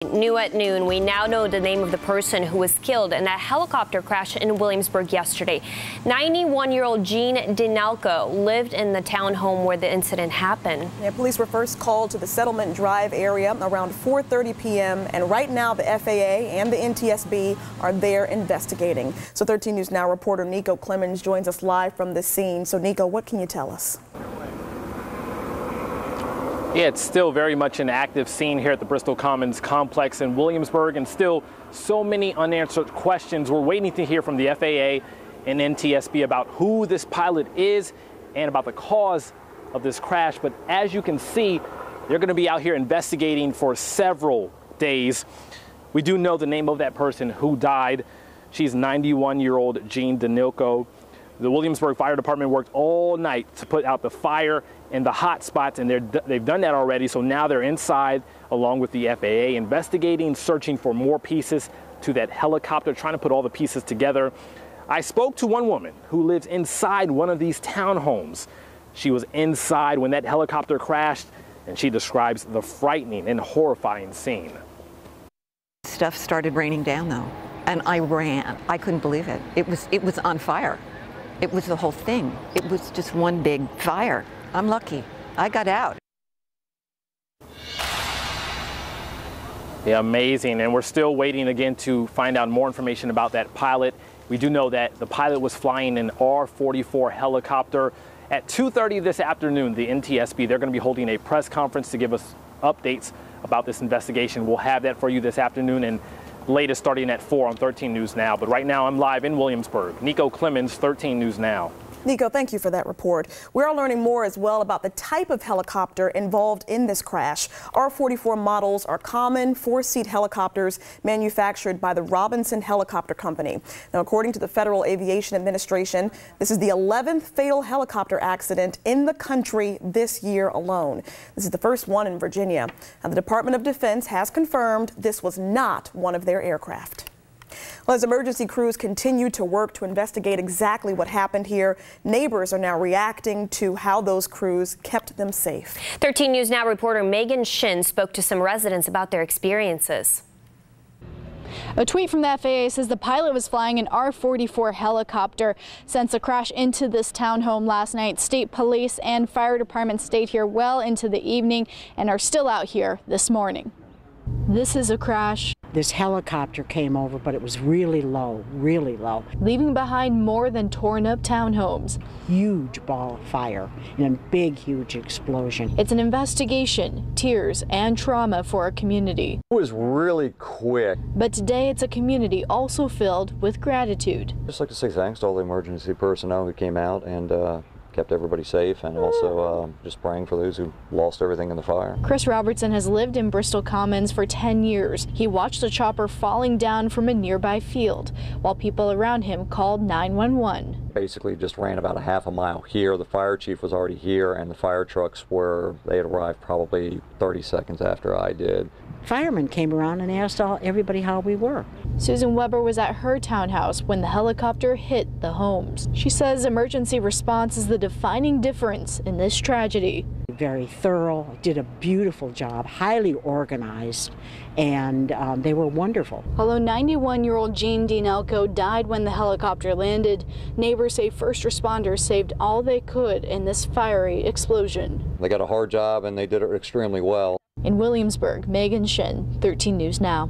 New at noon, we now know the name of the person who was killed in that helicopter crash in Williamsburg yesterday. 91-year-old Jean Danylko lived in the townhome where the incident happened. Yeah, police were first called to the Settlement Drive area around 4:30 p.m. and right now the FAA and the NTSB are there investigating. So 13 News Now reporter Nico Clemens joins us live from the scene. So Nico, what can you tell us? Yeah, it's still very much an active scene here at the Bristol Commons complex in Williamsburg, and still so many unanswered questions. We're waiting to hear from the FAA and NTSB about who this pilot is and about the cause of this crash. But as you can see, they're going to be out here investigating for several days. We do know the name of that person who died. She's 91-year-old Jean Danylko. The Williamsburg Fire Department worked all night to put out the fire in the hot spots, and they've done that already. So now they're inside along with the FAA investigating, searching for more pieces to that helicopter, trying to put all the pieces together. I spoke to one woman who lives inside one of these townhomes. She was inside when that helicopter crashed, and she describes the frightening and horrifying scene. Stuff started raining down though, and I ran. I couldn't believe it. It was on fire. It was the whole thing. It was just one big fire. I'm lucky. I got out. Yeah, amazing. And we're still waiting again to find out more information about that pilot. We do know that the pilot was flying an R-44 helicopter. At 2:30 this afternoon, the NTSB, they're going to be holding a press conference to give us updates about this investigation. We'll have that for you this afternoon, and latest starting at 4 on 13 News Now. But right now I'm live in Williamsburg. Nico Clemens, 13 News Now. Nico, thank you for that report. We're learning more as well about the type of helicopter involved in this crash. R-44 models are common four-seat helicopters manufactured by the Robinson Helicopter Company. Now, according to the Federal Aviation Administration, this is the 11th fatal helicopter accident in the country this year alone. This is the first one in Virginia. Now, the Department of Defense has confirmed this was not one of their aircraft. Well, as emergency crews continue to work to investigate exactly what happened here, neighbors are now reacting to how those crews kept them safe. 13 News Now reporter Megan Shin spoke to some residents about their experiences. A tweet from the FAA says the pilot was flying an R-44 helicopter. Since the crash into this townhome last night, state police and fire department stayed here well into the evening and are still out here this morning. This is a crash. This helicopter came over, but it was really low, leaving behind more than torn up townhomes. Huge ball of fire and a big, huge explosion. It's an investigation, tears, and trauma for a community. It was really quick. But today it's a community also filled with gratitude. I'd just like to say thanks to all the emergency personnel who came out and kept everybody safe, and also just praying for those who lost everything in the fire. Chris Robertson has lived in Bristol Commons for 10 years. He watched a chopper falling down from a nearby field while people around him called 911. Basically just ran about a half a mile here. The fire chief was already here, and the fire trucks they had arrived probably 30 seconds after I did. Firemen came around and asked everybody how we were. Susan Weber was at her townhouse when the helicopter hit the homes. She says emergency response is the defining difference in this tragedy. Very thorough, did a beautiful job, highly organized, and they were wonderful. Although 91-year-old Jean Danylko died when the helicopter landed, neighbors say first responders saved all they could in this fiery explosion. They got a hard job and they did it extremely well. In Williamsburg, Megan Shin, 13 News Now.